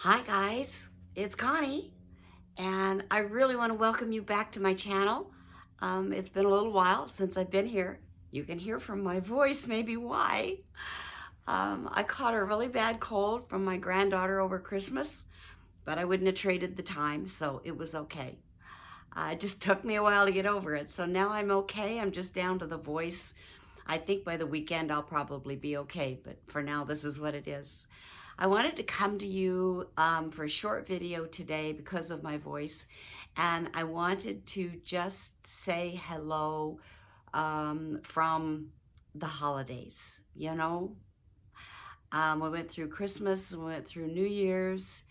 Hi guys, it's Connie, and I really want to welcome you back to my channel. It's been a little while since I've been here. You can hear from my voice maybe why. I caught a really bad cold from my granddaughter over Christmas, but I wouldn't have traded the time, so it was okay. It just took me a while to get over it, so now I'm okay. I'm just down to the voice. I think by the weekend I'll probably be okay, but for now this is what it is. I wanted to come to you for a short video today because of my voice, and I wanted to just say hello from the holidays. We went through Christmas, we went through New Year's,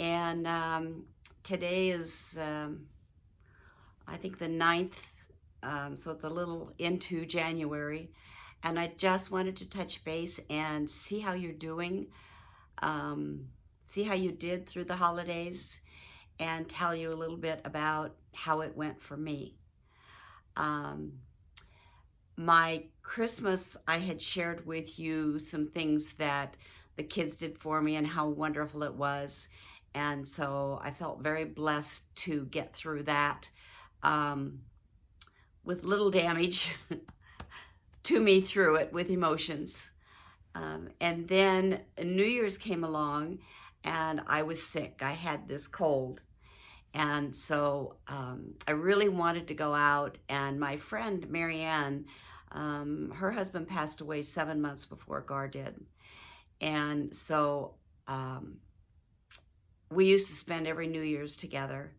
and today is, I think, the 9th, so it's a little into January, and I just wanted to touch base and see how you're doing. See how you did through the holidays and tell you a little bit about how it went for me. My Christmas, I had shared with you some things that the kids did for me and how wonderful it was. And so I felt very blessed to get through that with little damage to me through it with emotions. And then New Year's came along and I was sick. I had this cold. And so I really wanted to go out. And my friend, Marianne, her husband passed away 7 months before Gar did. And so we used to spend every New Year's together.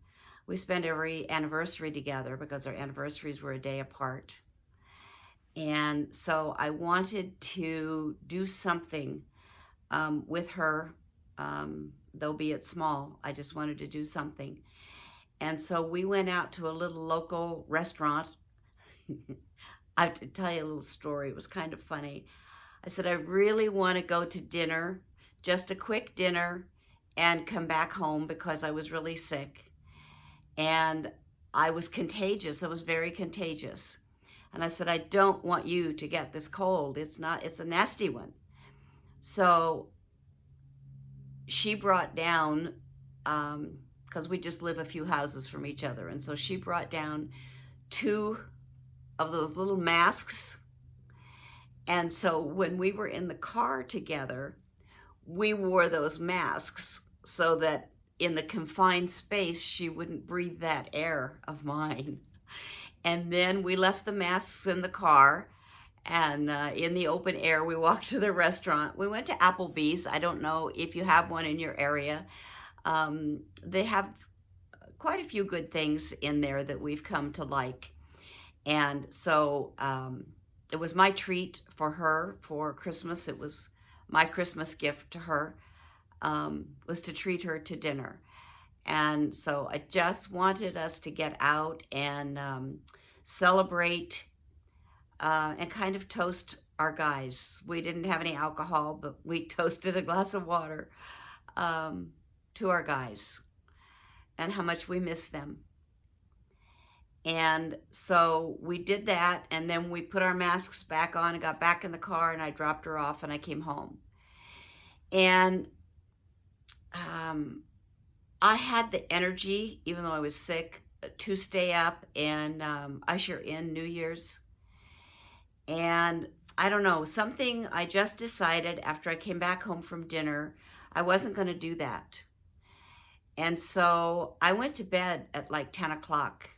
We spent every anniversary together because our anniversaries were a day apart. And so I wanted to do something with her, though be it small. I just wanted to do something. And so we went out to a little local restaurant. I have to tell you a little story. It was kind of funny. I said, I really want to go to dinner, just a quick dinner, and come back home because I was really sick. And I was contagious. I was very contagious. And I said, I don't want you to get this cold. It's a nasty one. So she brought down, because we just live a few houses from each other. And so she brought down 2 of those little masks. And so when we were in the car together, we wore those masks so that in the confined space, she wouldn't breathe that air of mine. And then we left the masks in the car, and in the open air, we walked to the restaurant. We went to Applebee's. I don't know if you have one in your area. They have quite a few good things in there that we've come to like. And so it was my treat for her for Christmas. It was my Christmas gift to her, was to treat her to dinner. And so I just wanted us to get out and celebrate and kind of toast our guys. We didn't have any alcohol, but we toasted a glass of water to our guys and how much we miss them. And so we did that, and then we put our masks back on and got back in the car, and I dropped her off and I came home. And I had the energy, even though I was sick, to stay up and usher in New Year's. And I don't know, something I just decided after I came back home from dinner, I wasn't going to do that. And so I went to bed at like 10 o'clock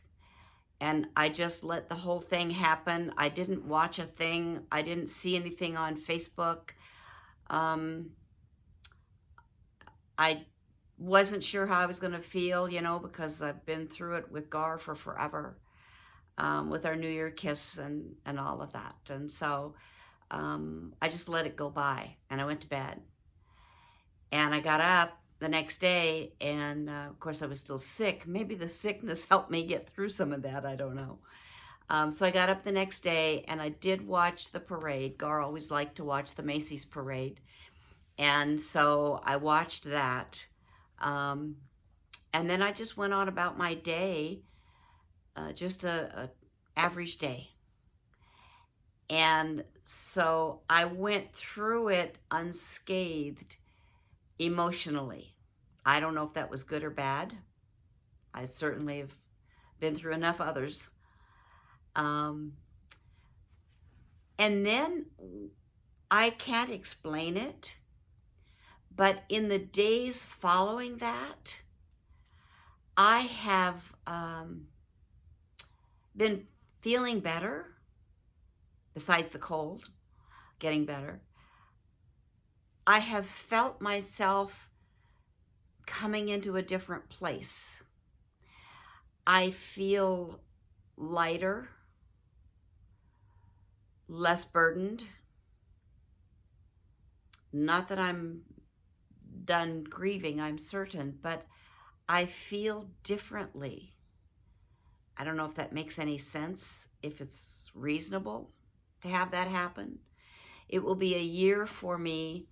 and I just let the whole thing happen. I didn't watch a thing. I didn't see anything on Facebook. I wasn't sure how I was going to feel, because I've been through it with Gar for forever, with our New Year kiss and all of that. And so I just let it go by and I went to bed. And I got up the next day and of course I was still sick. Maybe the sickness helped me get through some of that. I don't know. So I got up the next day and I did watch the parade. Gar always liked to watch the Macy's parade. And so I watched that. And then I just went on about my day, just a average day. And so I went through it unscathed emotionally. I don't know if that was good or bad. I certainly have been through enough others. Um, and then I can't explain it, but in the days following that, I have been feeling better, besides the cold, getting better. I have felt myself coming into a different place. I feel lighter, less burdened. Not that I'm done grieving, I'm certain, but I feel differently. I don't know if that makes any sense, if it's reasonable to have that happen. It will be a year for me,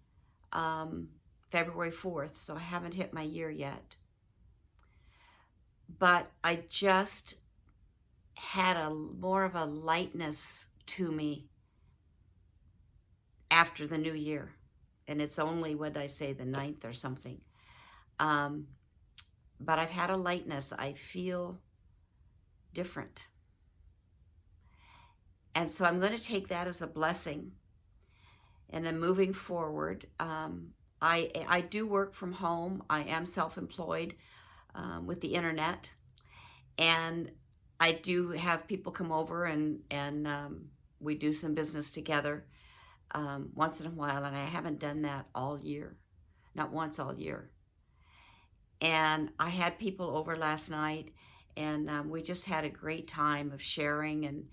February 4th, so I haven't hit my year yet. But I just had more of a lightness to me after the new year. And it's only, what did I say, the 9th or something. But I've had a lightness. I feel different. And so I'm going to take that as a blessing. And then moving forward, I do work from home. I am self-employed with the internet. And I do have people come over and we do some business together once in a while. And I haven't done that all year, not once all year. And I had people over last night, and we just had a great time of sharing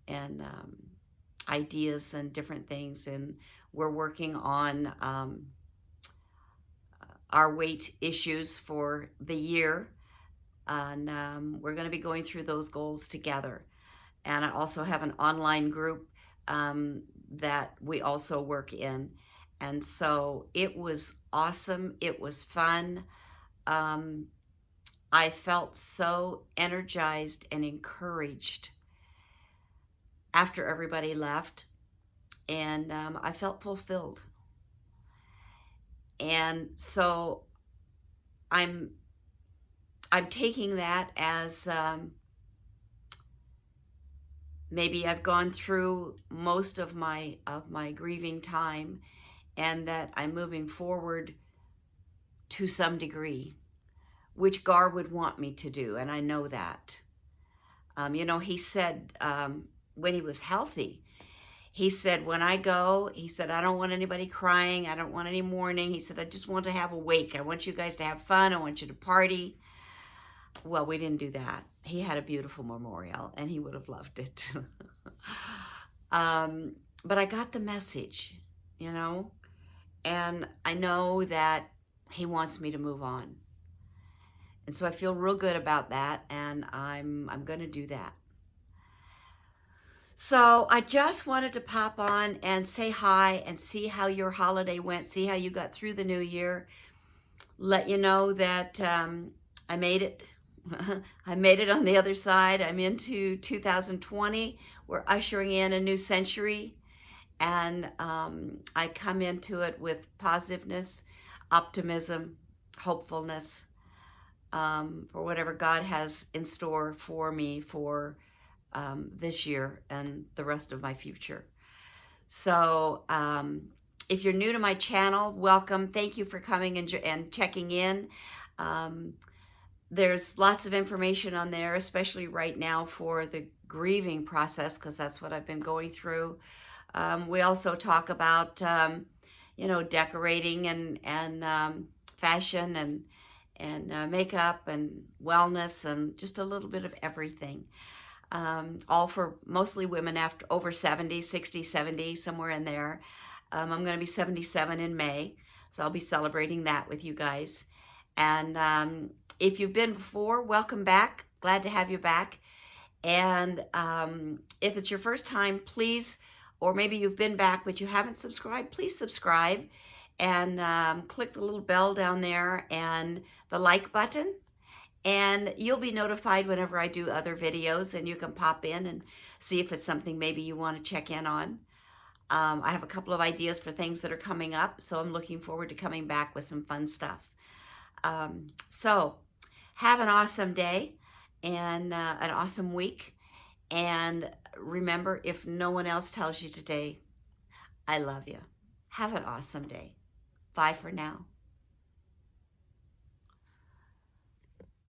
and ideas and different things. And we're working on our weight issues for the year. And we're going to be going through those goals together. And I also have an online group that we also work in. And so it was awesome. It was fun. I felt so energized and encouraged after everybody left, and I felt fulfilled. And so I'm taking that as maybe I've gone through most of my grieving time, and that I'm moving forward to some degree, which Gar would want me to do, and I know that. He said when he was healthy, he said, when I go, he said, I don't want anybody crying. I don't want any mourning. He said, I just want to have a wake. I want you guys to have fun. I want you to party. Well, we didn't do that. He had a beautiful memorial, and he would have loved it. But I got the message, and I know that he wants me to move on. And so I feel real good about that, and I'm going to do that. So I just wanted to pop on and say hi and see how your holiday went, see how you got through the new year. Let you know that I made it. I made it on the other side. I'm into 2020. We're ushering in a new century, and I come into it with positiveness, optimism, hopefulness for whatever God has in store for me for this year and the rest of my future. So if you're new to my channel, welcome. Thank you for coming and checking in. There's lots of information on there, especially right now for the grieving process, because that's what I've been going through. We also talk about, decorating and fashion and makeup and wellness and just a little bit of everything. All for mostly women after over 70, 60, 70, somewhere in there. I'm going to be 77 in May, so I'll be celebrating that with you guys. And if you've been before, welcome back. Glad to have you back. And if it's your first time, please, or maybe you've been back but you haven't subscribed, please subscribe and click the little bell down there and the like button. And you'll be notified whenever I do other videos, and you can pop in and see if it's something maybe you want to check in on. I have a couple of ideas for things that are coming up, so I'm looking forward to coming back with some fun stuff. So have an awesome day and an awesome week. And remember, if no one else tells you today, I love you. Have an awesome day. Bye for now.